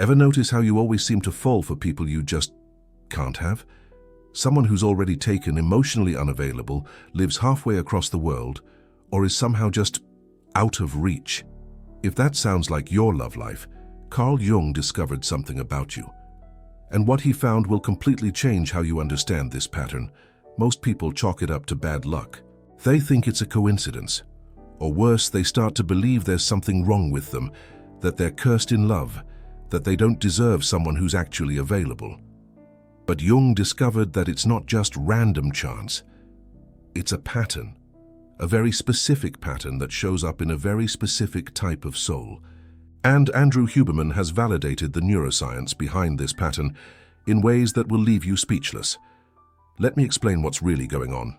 Ever notice how you always seem to fall for people you just can't have? Someone who's already taken, emotionally unavailable, lives halfway across the world, or is somehow just out of reach. If that sounds like your love life, Carl Jung discovered something about you. And what he found will completely change how you understand this pattern. Most people chalk it up to bad luck. They think it's a coincidence. Or worse, they start to believe there's something wrong with them, that they're cursed in love, that they don't deserve someone who's actually available. But Jung discovered that it's not just random chance. It's a pattern, a very specific pattern that shows up in a very specific type of soul. And Andrew Huberman has validated the neuroscience behind this pattern in ways that will leave you speechless. Let me explain what's really going on.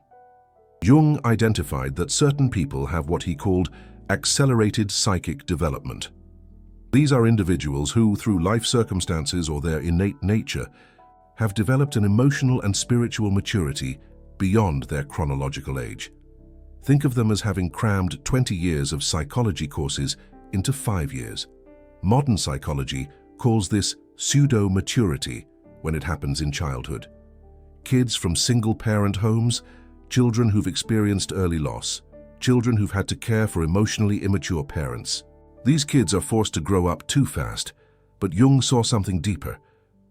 Jung identified that certain people have what he called accelerated psychic development. These are individuals who, through life circumstances or their innate nature, have developed an emotional and spiritual maturity beyond their chronological age. Think of them as having crammed 20 years of psychology courses into 5 years. Modern psychology calls this pseudo-maturity when it happens in childhood. Kids from single-parent homes, children who've experienced early loss, children who've had to care for emotionally immature parents. These kids are forced to grow up too fast, but Jung saw something deeper.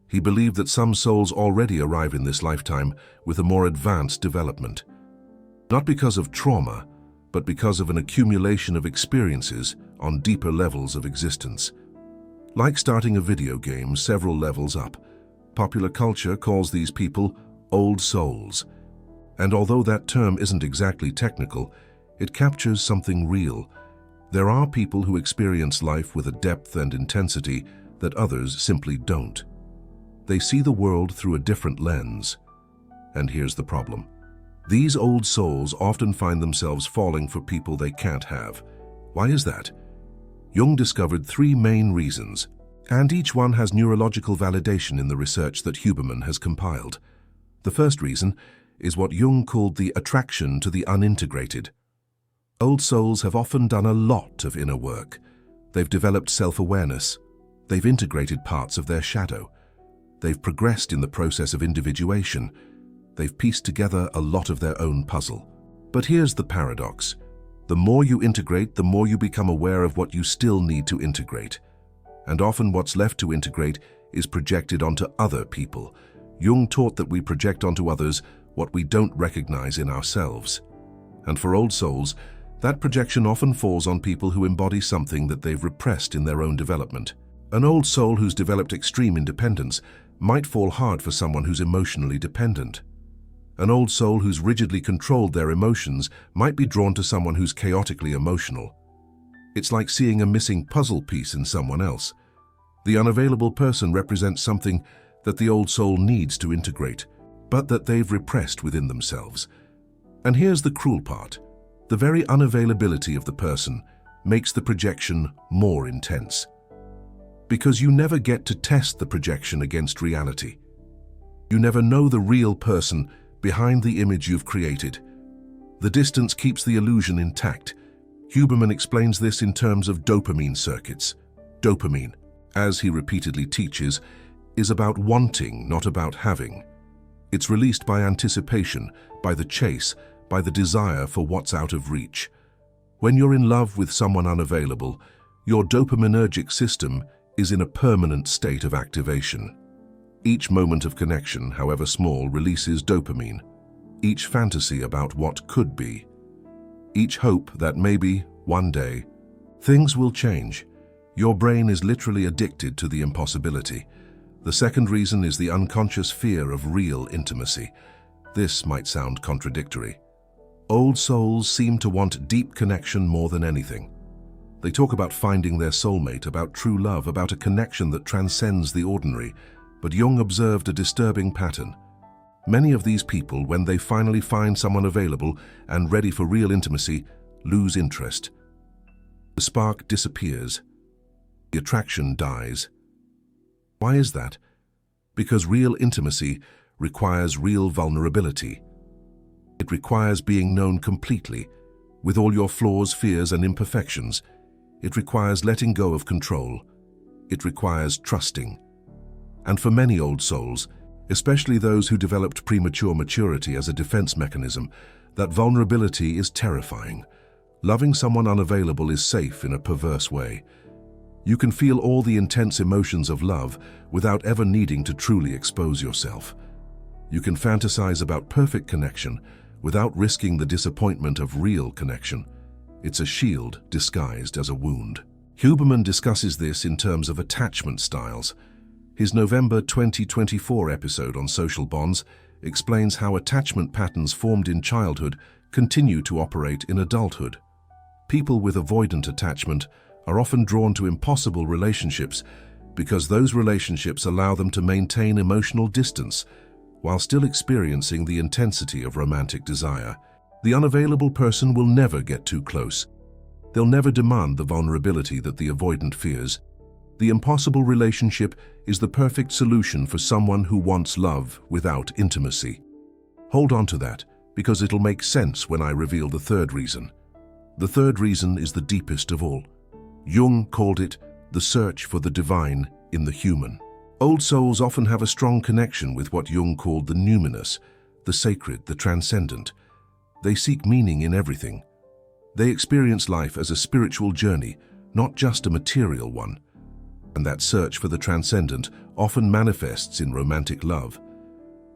He believed that some souls already arrive in this lifetime with a more advanced development. Not because of trauma, but because of an accumulation of experiences on deeper levels of existence. Like starting a video game several levels up, popular culture calls these people old souls. And although that term isn't exactly technical, it captures something real. There are people who experience life with a depth and intensity that others simply don't. They see the world through a different lens. And here's the problem. These old souls often find themselves falling for people they can't have. Why is that? Jung discovered 3 main reasons, and each one has neurological validation in the research that Huberman has compiled. The first reason is what Jung called the attraction to the unintegrated. Old souls have often done a lot of inner work. They've developed self-awareness. They've integrated parts of their shadow. They've progressed in the process of individuation. They've pieced together a lot of their own puzzle. But here's the paradox. The more you integrate, the more you become aware of what you still need to integrate. And often what's left to integrate is projected onto other people. Jung taught that we project onto others what we don't recognize in ourselves. And for old souls, that projection often falls on people who embody something that they've repressed in their own development. An old soul who's developed extreme independence might fall hard for someone who's emotionally dependent. An old soul who's rigidly controlled their emotions might be drawn to someone who's chaotically emotional. It's like seeing a missing puzzle piece in someone else. The unavailable person represents something that the old soul needs to integrate, but that they've repressed within themselves. And here's the cruel part. The very unavailability of the person makes the projection more intense. Because you never get to test the projection against reality. You never know the real person behind the image you've created. The distance keeps the illusion intact. Huberman explains this in terms of dopamine circuits. Dopamine, as he repeatedly teaches, is about wanting, not about having. It's released by anticipation, by the chase, by the desire for what's out of reach. When you're in love with someone unavailable, your dopaminergic system is in a permanent state of activation. Each moment of connection, however small, releases dopamine. Each fantasy about what could be. Each hope that maybe, one day, things will change. Your brain is literally addicted to the impossibility. The second reason is the unconscious fear of real intimacy. This might sound contradictory. Old souls seem to want deep connection more than anything. They talk about finding their soulmate, about true love, about a connection that transcends the ordinary. But Jung observed a disturbing pattern. Many of these people, when they finally find someone available and ready for real intimacy, lose interest. The spark disappears. The attraction dies. Why is that? Because real intimacy requires real vulnerability. It requires being known completely, with all your flaws, fears, and imperfections. It requires letting go of control. it requires trusting. And for many old souls, especially those who developed premature maturity as a defense mechanism, that vulnerability is terrifying. Loving someone unavailable is safe in a perverse way. You can feel all the intense emotions of love without ever needing to truly expose yourself. You can fantasize about perfect connection without risking the disappointment of real connection. It's a shield disguised as a wound. Huberman discusses this in terms of attachment styles. His November 2024 episode on social bonds explains how attachment patterns formed in childhood continue to operate in adulthood. People with avoidant attachment are often drawn to impossible relationships because those relationships allow them to maintain emotional distance while still experiencing the intensity of romantic desire. The unavailable person will never get too close. They'll never demand the vulnerability that the avoidant fears. The impossible relationship is the perfect solution for someone who wants love without intimacy. Hold on to that, because it'll make sense when I reveal the third reason. The third reason is the deepest of all. Jung called it the search for the divine in the human. Old souls often have a strong connection with what Jung called the numinous, the sacred, the transcendent. They seek meaning in everything. They experience life as a spiritual journey, not just a material one. And that search for the transcendent often manifests in romantic love.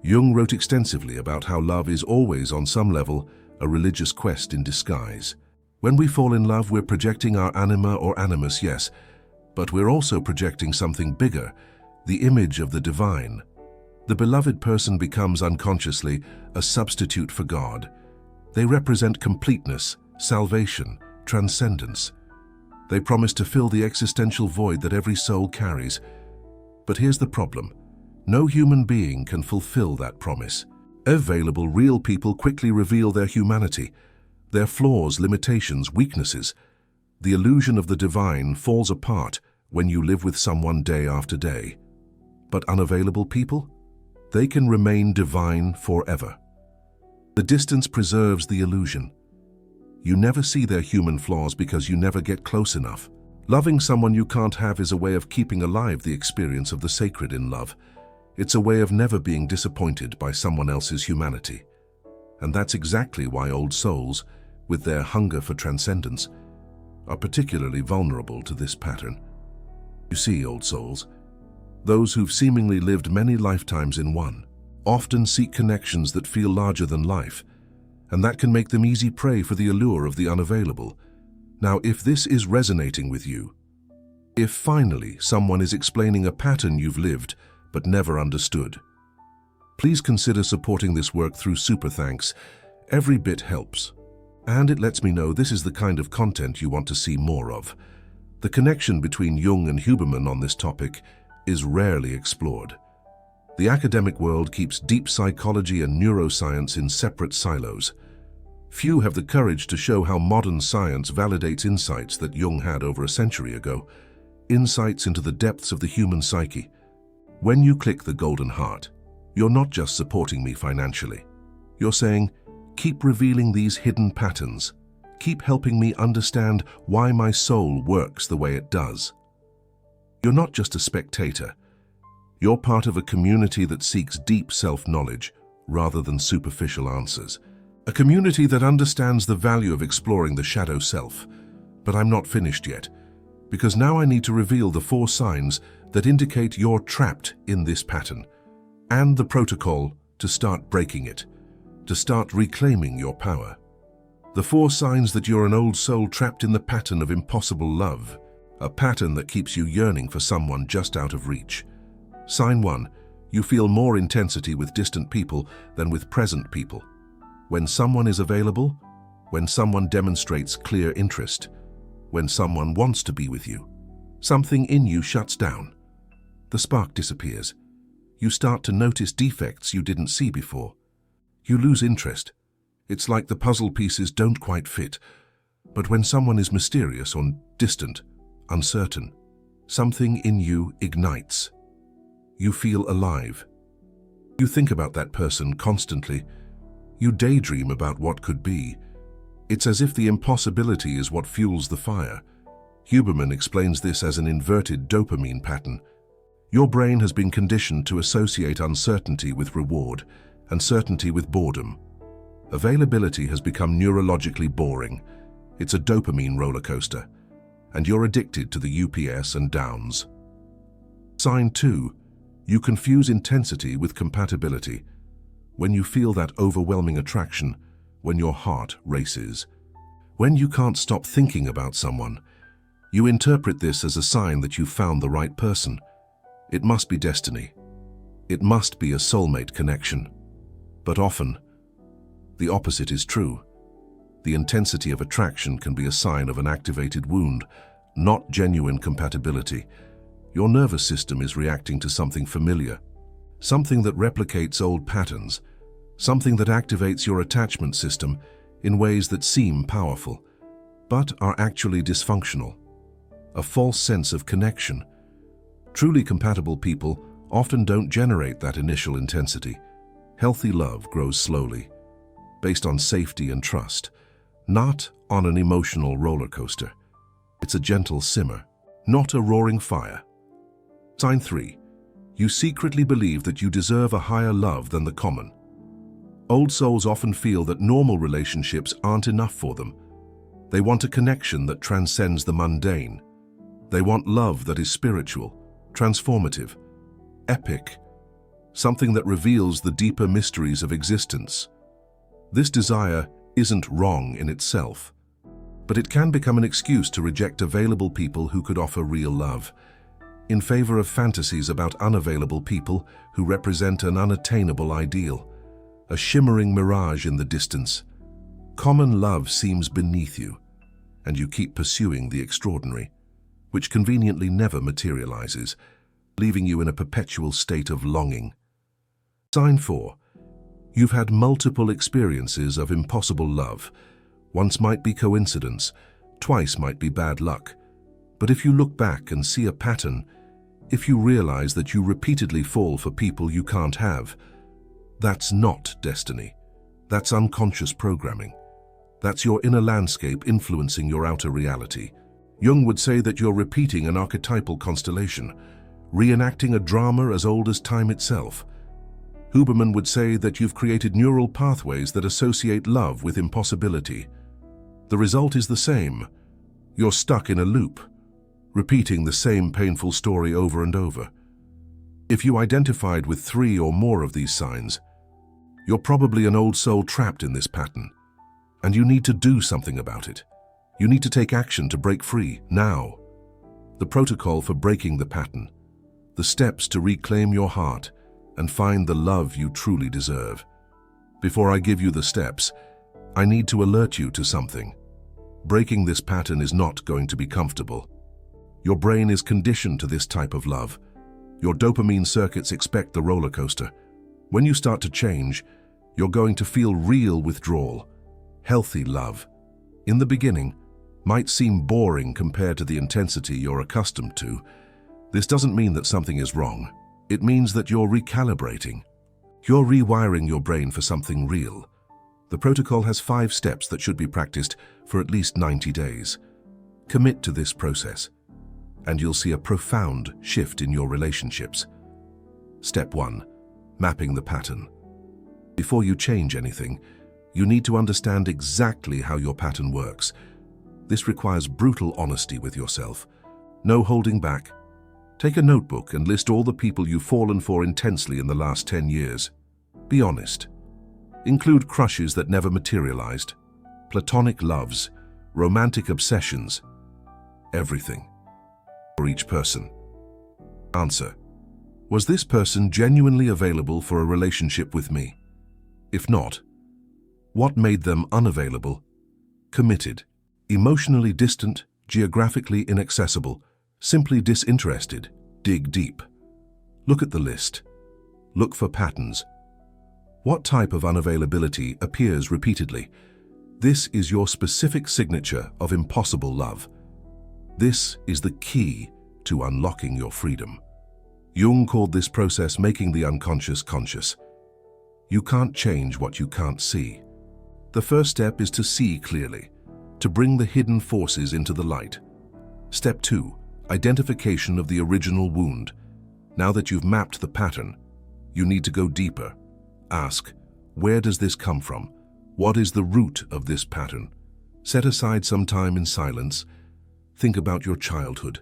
Jung wrote extensively about how love is always, on some level, a religious quest in disguise. When we fall in love, we're projecting our anima or animus, yes, but we're also projecting something bigger, the image of the divine. The beloved person becomes unconsciously a substitute for God. They represent completeness, salvation, transcendence. They promise to fill the existential void that every soul carries. But here's the problem. No human being can fulfill that promise. Available, real people quickly reveal their humanity, their flaws, limitations, weaknesses. The illusion of the divine falls apart when you live with someone day after day. But unavailable people? They can remain divine forever. The distance preserves the illusion. You never see their human flaws because you never get close enough. Loving someone you can't have is a way of keeping alive the experience of the sacred in love. It's a way of never being disappointed by someone else's humanity. And that's exactly why old souls, with their hunger for transcendence, are particularly vulnerable to this pattern. You see, old souls, those who've seemingly lived many lifetimes in one, often seek connections that feel larger than life, and that can make them easy prey for the allure of the unavailable. Now, if this is resonating with you, if finally someone is explaining a pattern you've lived but never understood, please consider supporting this work through Super Thanks. Every bit helps, and it lets me know this is the kind of content you want to see more of. The connection between Jung and Huberman on this topic is rarely explored. The academic world keeps deep psychology and neuroscience in separate silos. Few have the courage to show how modern science validates insights that Jung had over a century ago, insights into the depths of the human psyche. When you click the golden heart, you're not just supporting me financially. You're saying, keep revealing these hidden patterns. Keep helping me understand why my soul works the way it does. You're not just a spectator. You're part of a community that seeks deep self-knowledge rather than superficial answers. A community that understands the value of exploring the shadow self. But I'm not finished yet, because now I need to reveal the 4 signs that indicate you're trapped in this pattern, and the protocol to start breaking it, to start reclaiming your power. The 4 signs that you're an old soul trapped in the pattern of impossible love, a pattern that keeps you yearning for someone just out of reach. Sign 1, you feel more intensity with distant people than with present people. When someone is available, when someone demonstrates clear interest, when someone wants to be with you, something in you shuts down. The spark disappears. You start to notice defects you didn't see before. You lose interest. It's like the puzzle pieces don't quite fit. But when someone is mysterious or distant, uncertain, something in you ignites. You feel alive. You think about that person constantly. You daydream about what could be. It's as if the impossibility is what fuels the fire. Huberman explains this as an inverted dopamine pattern. Your brain has been conditioned to associate uncertainty with reward and certainty with boredom. Availability has become neurologically boring. It's a dopamine roller coaster, and you're addicted to the ups and downs. Sign 2. You confuse intensity with compatibility. When you feel that overwhelming attraction, when your heart races. When you can't stop thinking about someone, you interpret this as a sign that you've found the right person. It must be destiny. It must be a soulmate connection. But often, the opposite is true. The intensity of attraction can be a sign of an activated wound, not genuine compatibility. Your nervous system is reacting to something familiar, something that replicates old patterns, something that activates your attachment system in ways that seem powerful, but are actually dysfunctional. A false sense of connection. Truly compatible people often don't generate that initial intensity. Healthy love grows slowly, based on safety and trust, not on an emotional roller coaster. It's a gentle simmer, not a roaring fire. Sign 3. You secretly believe that you deserve a higher love than the common. Old souls often feel that normal relationships aren't enough for them. They want a connection that transcends the mundane. They want love that is spiritual, transformative, epic, something that reveals the deeper mysteries of existence. This desire isn't wrong in itself, but it can become an excuse to reject available people who could offer real love, in favor of fantasies about unavailable people who represent an unattainable ideal, a shimmering mirage in the distance. Common love seems beneath you, and you keep pursuing the extraordinary, which conveniently never materializes, leaving you in a perpetual state of longing. Sign 4. You've had multiple experiences of impossible love. Once might be coincidence, twice might be bad luck. But if you look back and see a pattern, if you realize that you repeatedly fall for people you can't have, that's not destiny. That's unconscious programming. That's your inner landscape influencing your outer reality. Jung would say that you're repeating an archetypal constellation, reenacting a drama as old as time itself. Huberman would say that you've created neural pathways that associate love with impossibility. The result is the same. You're stuck in a loop, repeating the same painful story over and over. If you identified with 3 or more of these signs, you're probably an old soul trapped in this pattern, and you need to do something about it. You need to take action to break free, now. The protocol for breaking the pattern, the steps to reclaim your heart and find the love you truly deserve. Before I give you the steps, I need to alert you to something. Breaking this pattern is not going to be comfortable. Your brain is conditioned to this type of love. Your dopamine circuits expect the roller coaster. When you start to change, you're going to feel real withdrawal, healthy love. In the beginning, might seem boring compared to the intensity you're accustomed to. This doesn't mean that something is wrong. It means that you're recalibrating. You're rewiring your brain for something real. The protocol has 5 steps that should be practiced for at least 90 days. Commit to this process, and you'll see a profound shift in your relationships. Step 1. Mapping the pattern. Before you change anything, you need to understand exactly how your pattern works. This requires brutal honesty with yourself. No holding back. Take a notebook and list all the people you've fallen for intensely in the last 10 years. Be honest. Include crushes that never materialized, platonic loves, romantic obsessions, everything. For each person. Answer. Was this person genuinely available for a relationship with me? If not, what made them unavailable? Committed, emotionally distant, geographically inaccessible, simply disinterested. Dig deep. Look at the list. Look for patterns. What type of unavailability appears repeatedly? This is your specific signature of impossible love. This is the key to unlocking your freedom. Jung called this process making the unconscious conscious. You can't change what you can't see. The first step is to see clearly, to bring the hidden forces into the light. Step 2. Identification of the original wound. Now that you've mapped the pattern, you need to go deeper. Ask, where does this come from? What is the root of this pattern? Set aside some time in silence. Think about your childhood.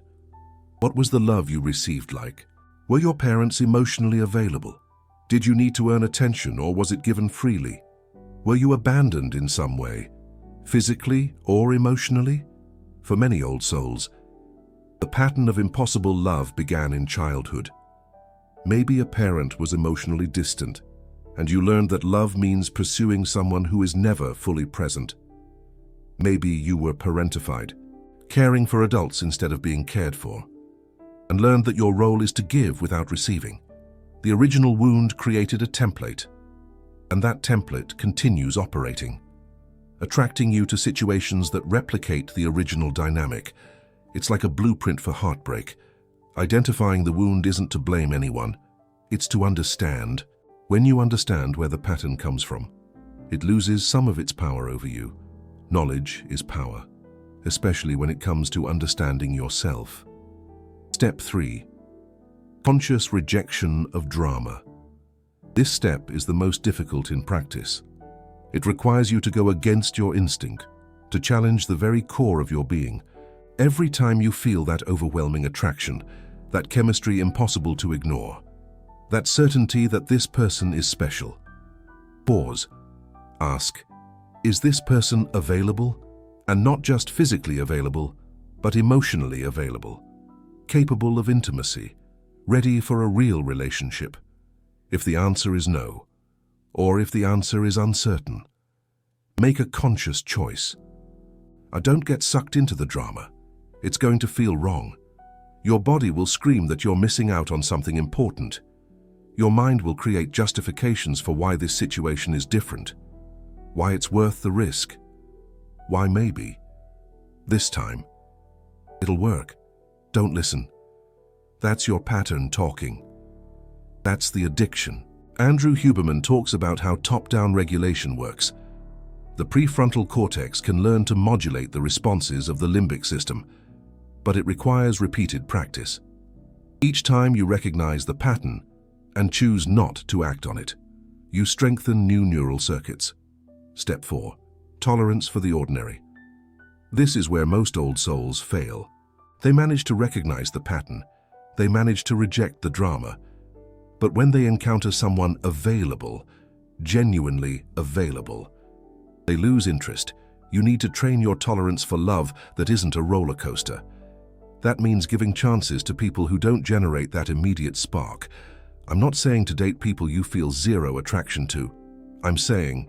What was the love you received like? Were your parents emotionally available? Did you need to earn attention, or was it given freely? Were you abandoned in some way, physically or emotionally? For many old souls, the pattern of impossible love began in childhood. Maybe a parent was emotionally distant, and you learned that love means pursuing someone who is never fully present. Maybe you were parentified, caring for adults instead of being cared for, and learned that your role is to give without receiving. The original wound created a template, and that template continues operating, attracting you to situations that replicate the original dynamic. It's like a blueprint for heartbreak. Identifying the wound isn't to blame anyone, it's to understand. When you understand where the pattern comes from, it loses some of its power over you. Knowledge is power, especially when it comes to understanding yourself. Step 3. Conscious rejection of drama. This step is the most difficult in practice. It requires you to go against your instinct, to challenge the very core of your being. Every time you feel that overwhelming attraction, that chemistry impossible to ignore, that certainty that this person is special, pause. Ask, is this person available? And not just physically available, but emotionally available, capable of intimacy, ready for a real relationship? If the answer is no, or if the answer is uncertain, make a conscious choice. Don't get sucked into the drama. It's going to feel wrong. Your body will scream that you're missing out on something important. Your mind will create justifications for why this situation is different, why it's worth the risk, why maybe this time it'll work. Don't listen. That's your pattern talking. That's the addiction. Andrew Huberman talks about how top-down regulation works. The prefrontal cortex can learn to modulate the responses of the limbic system, but it requires repeated practice. Each time you recognize the pattern and choose not to act on it, you strengthen new neural circuits. Step 4. Tolerance for the ordinary. This is where most old souls fail. They manage to recognize the pattern. They manage to reject the drama. But when they encounter someone available, genuinely available, they lose interest. You need to train your tolerance for love that isn't a roller coaster. That means giving chances to people who don't generate that immediate spark. I'm not saying to date people you feel zero attraction to. I'm saying,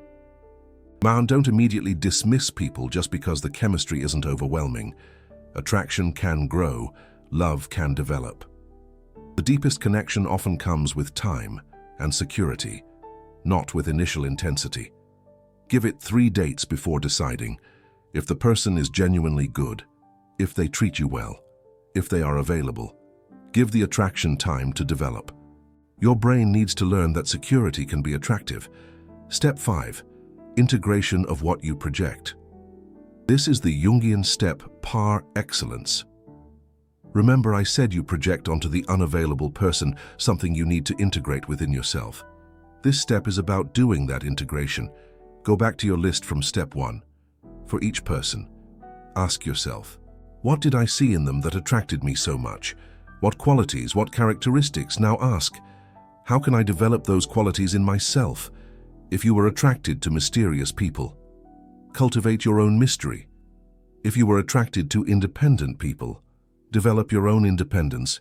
don't immediately dismiss people just because the chemistry isn't overwhelming. Attraction can grow, love can develop. The deepest connection often comes with time and security, not with initial intensity. Give it 3 dates before deciding. If the person is genuinely good, if they treat you well, if they are available, give the attraction time to develop. Your brain needs to learn that security can be attractive. Step 5. Integration of what you project. This is the Jungian step par excellence. Remember, I said you project onto the unavailable person something you need to integrate within yourself. This step is about doing that integration. Go back to your list from step 1. For each person, ask yourself, what did I see in them that attracted me so much? What qualities, what characteristics? Now ask, how can I develop those qualities in myself? If you were attracted to mysterious people, cultivate your own mystery. If you were attracted to independent people, develop your own independence.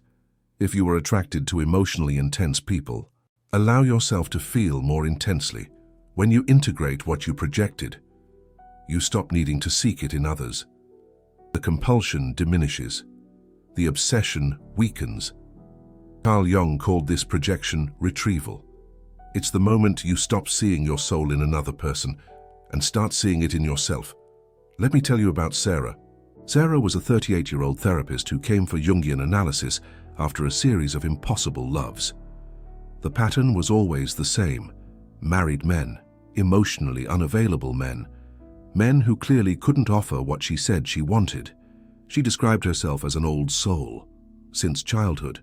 If you were attracted to emotionally intense people, allow yourself to feel more intensely. When you integrate what you projected, you stop needing to seek it in others. The compulsion diminishes. The obsession weakens. Carl Jung called this projection retrieval. It's the moment you stop seeing your soul in another person and start seeing it in yourself. Let me tell you about Sarah. Sarah was a 38-year-old therapist who came for Jungian analysis after a series of impossible loves. The pattern was always the same: married men, emotionally unavailable men, men who clearly couldn't offer what she said she wanted. She described herself as an old soul. Since childhood,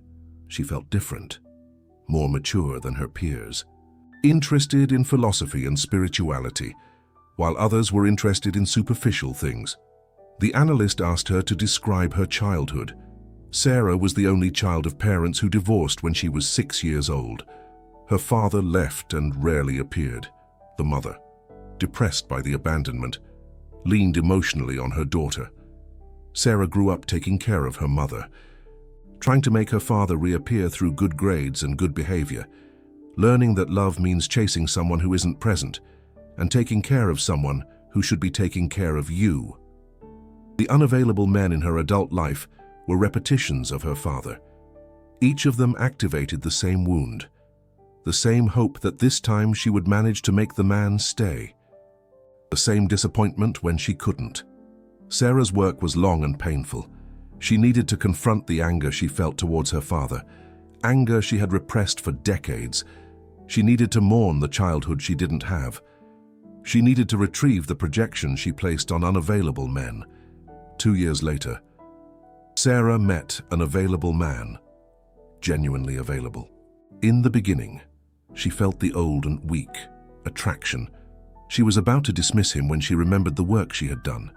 she felt different, more mature than her peers, interested in philosophy and spirituality, while others were interested in superficial things. The analyst asked her to describe her childhood. Sarah was the only child of parents who divorced when she was 6 years old. Her father left and rarely appeared. The mother, depressed by the abandonment, leaned emotionally on her daughter. Sarah grew up taking care of her mother, trying to make her father reappear through good grades and good behavior, learning that love means chasing someone who isn't present and taking care of someone who should be taking care of you. The unavailable men in her adult life were repetitions of her father. Each of them activated the same wound, the same hope that this time she would manage to make the man stay, the same disappointment when she couldn't. Sarah's work was long and painful. She needed to confront the anger she felt towards her father, anger she had repressed for decades. She needed to mourn the childhood she didn't have. She needed to retrieve the projection she placed on unavailable men. 2 years later, Sarah met an available man, genuinely available. In the beginning, she felt the old and weak attraction. She was about to dismiss him when she remembered the work she had done.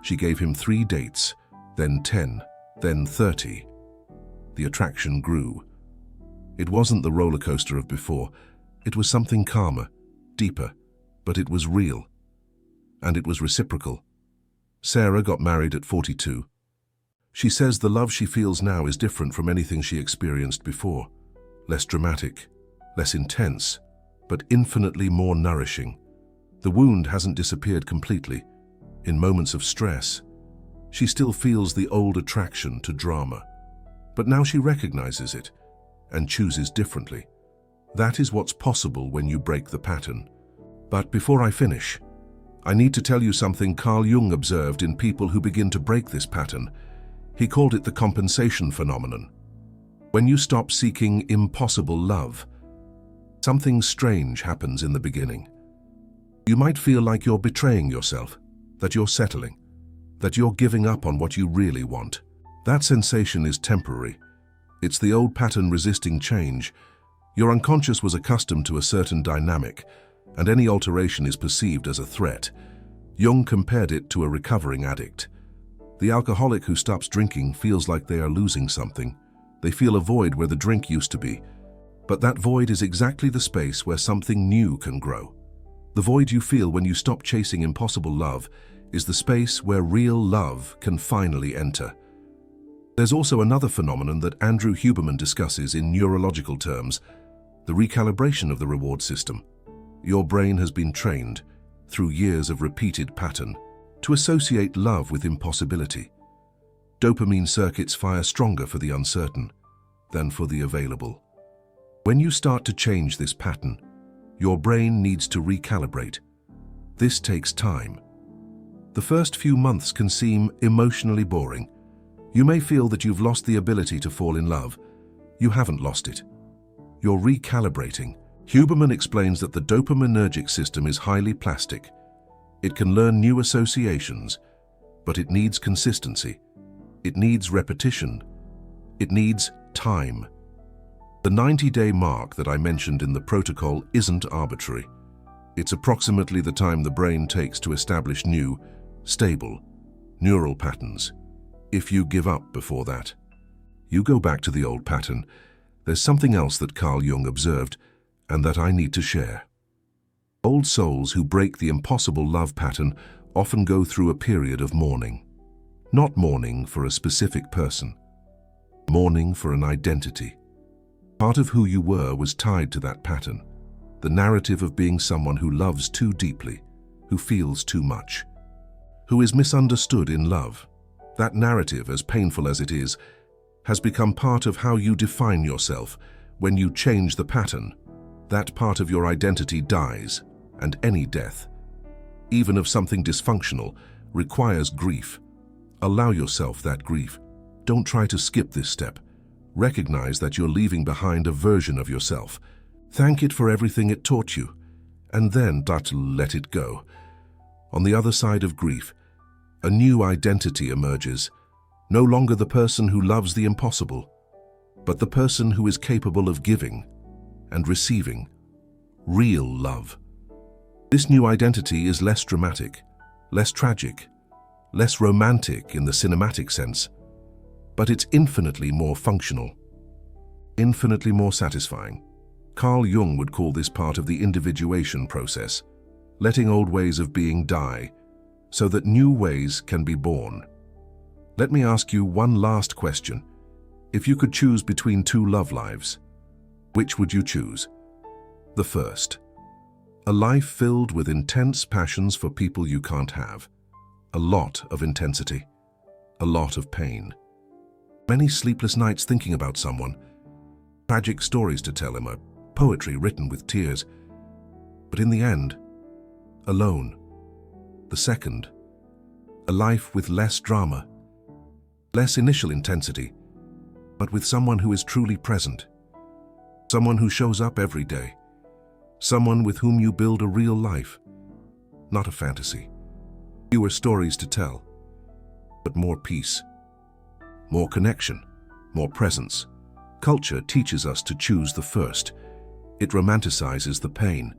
She gave him 3 dates, then 10, then 30. The attraction grew. It wasn't the roller coaster of before. It was something calmer, deeper, but it was real. And it was reciprocal. Sarah got married at 42. She says the love she feels now is different from anything she experienced before. Less dramatic, less intense, but infinitely more nourishing. The wound hasn't disappeared completely. In moments of stress, she still feels the old attraction to drama. But now she recognizes it and chooses differently. That is what's possible when you break the pattern. But before I finish, I need to tell you something Carl Jung observed in people who begin to break this pattern. He called it the compensation phenomenon. When you stop seeking impossible love, something strange happens in the beginning. You might feel like you're betraying yourself, that you're settling, that you're giving up on what you really want. That sensation is temporary. It's the old pattern resisting change. Your unconscious was accustomed to a certain dynamic, and any alteration is perceived as a threat. Jung compared it to a recovering addict. The alcoholic who stops drinking feels like they are losing something. They feel a void where the drink used to be. But that void is exactly the space where something new can grow. The void you feel when you stop chasing impossible love is the space where real love can finally enter. There's also another phenomenon that Andrew Huberman discusses in neurological terms, the recalibration of the reward system. Your brain has been trained, through years of repeated pattern, to associate love with impossibility. Dopamine circuits fire stronger for the uncertain than for the available. When you start to change this pattern, your brain needs to recalibrate. This takes time. The first few months can seem emotionally boring. You may feel that you've lost the ability to fall in love. You haven't lost it. You're recalibrating. Huberman explains that the dopaminergic system is highly plastic. It can learn new associations, but it needs consistency. It needs repetition. It needs time. The 90-day mark that I mentioned in the protocol isn't arbitrary. It's approximately the time the brain takes to establish new, stable, neural patterns. If you give up before that, you go back to the old pattern. There's something else that Carl Jung observed and that I need to share. Old souls who break the impossible love pattern often go through a period of mourning. Not mourning for a specific person, mourning for an identity. Part of who you were was tied to that pattern, the narrative of being someone who loves too deeply, who feels too much, who is misunderstood in love. That narrative, as painful as it is, has become part of how you define yourself. When you change the pattern, that part of your identity dies, and any death, even of something dysfunctional, requires grief. Allow yourself that grief. Don't try to skip this step. Recognize that you're leaving behind a version of yourself. Thank it for everything it taught you, and then let it go. On the other side of grief, a new identity emerges, No longer the person who loves the impossible, but the person who is capable of giving and receiving real love. This new identity is less dramatic, less tragic, less romantic in the cinematic sense, but it's infinitely more functional, infinitely more satisfying. Carl Jung would call this part of the individuation process, letting old ways of being die so that new ways can be born. Let me ask you one last question. If you could choose between two love lives, which would you choose? The first, a life filled with intense passions for people you can't have, a lot of intensity, a lot of pain, many sleepless nights thinking about someone, tragic stories to tell him, a poetry written with tears, but in the end, alone. The second, a life with less drama, less initial intensity, but with someone who is truly present, someone who shows up every day, someone with whom you build a real life, not a fantasy. Fewer stories to tell, but more peace, more connection, more presence. Culture teaches us to choose the first. It romanticizes the pain.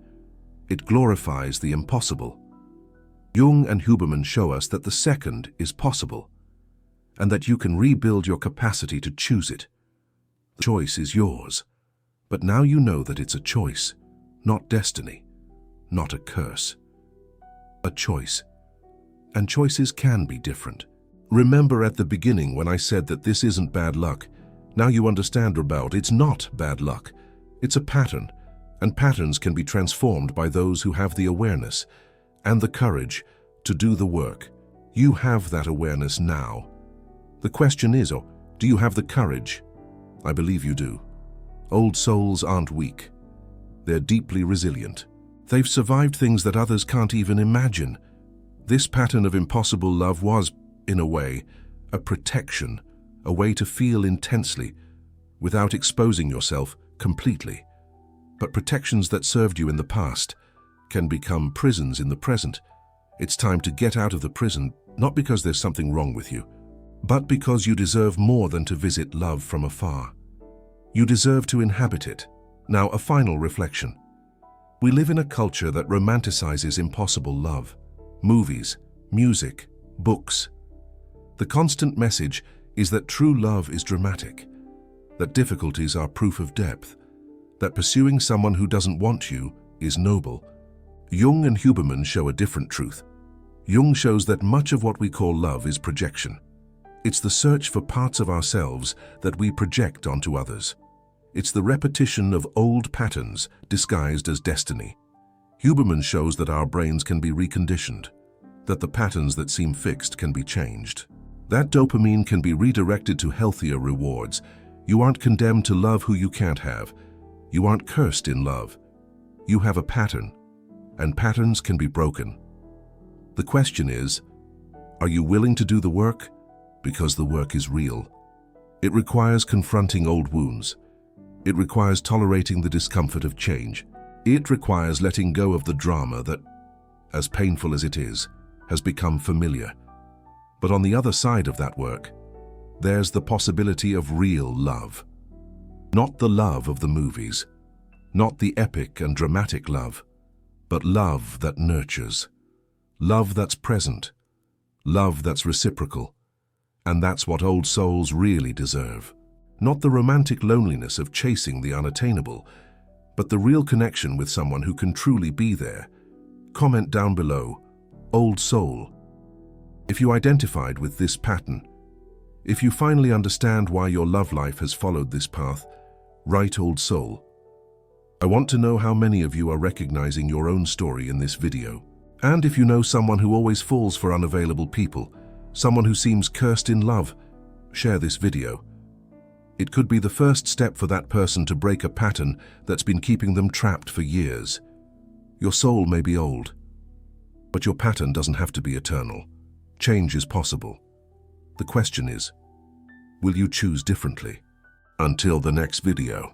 It glorifies the impossible. Jung and Huberman show us that the second is possible, and that you can rebuild your capacity to choose it. The choice is yours, but now you know that it's a choice, not destiny, not a curse. A choice. And choices can be different. Remember at the beginning when I said that this isn't bad luck. Now you understand about it's not bad luck. It's a pattern, and patterns can be transformed by those who have the awareness and the courage to do the work. You have that awareness now. The question is, do you have the courage? I believe you do. Old souls aren't weak. They're deeply resilient. They've survived things that others can't even imagine. This pattern of impossible love was, in a way, a protection, a way to feel intensely, without exposing yourself completely. But protections that served you in the past can become prisons in the present. It's time to get out of the prison, not because there's something wrong with you, but because you deserve more than to visit love from afar. You deserve to inhabit it. Now, a final reflection. We live in a culture that romanticizes impossible love. Movies, music, books. The constant message is that true love is dramatic, that difficulties are proof of depth, that pursuing someone who doesn't want you is noble. Jung and Huberman show a different truth. Jung shows that much of what we call love is projection. It's the search for parts of ourselves that we project onto others. It's the repetition of old patterns disguised as destiny. Huberman shows that our brains can be reconditioned, that the patterns that seem fixed can be changed. That dopamine can be redirected to healthier rewards. You aren't condemned to love who you can't have. You aren't cursed in love. You have a pattern, and patterns can be broken. The question is, are you willing to do the work? Because the work is real. It requires confronting old wounds. It requires tolerating the discomfort of change. It requires letting go of the drama that, as painful as it is, has become familiar. But on the other side of that work, there's the possibility of real love. Not the love of the movies, not the epic and dramatic love, but love that nurtures, love that's present, love that's reciprocal. And that's what old souls really deserve. Not the romantic loneliness of chasing the unattainable, but the real connection with someone who can truly be there. Comment down below, old soul. If you identified with this pattern, if you finally understand why your love life has followed this path, write old soul. I want to know how many of you are recognizing your own story in this video. And if you know someone who always falls for unavailable people, someone who seems cursed in love, share this video. It could be the first step for that person to break a pattern that's been keeping them trapped for years. Your soul may be old, but your pattern doesn't have to be eternal. Change is possible. The question is, will you choose differently? Until the next video.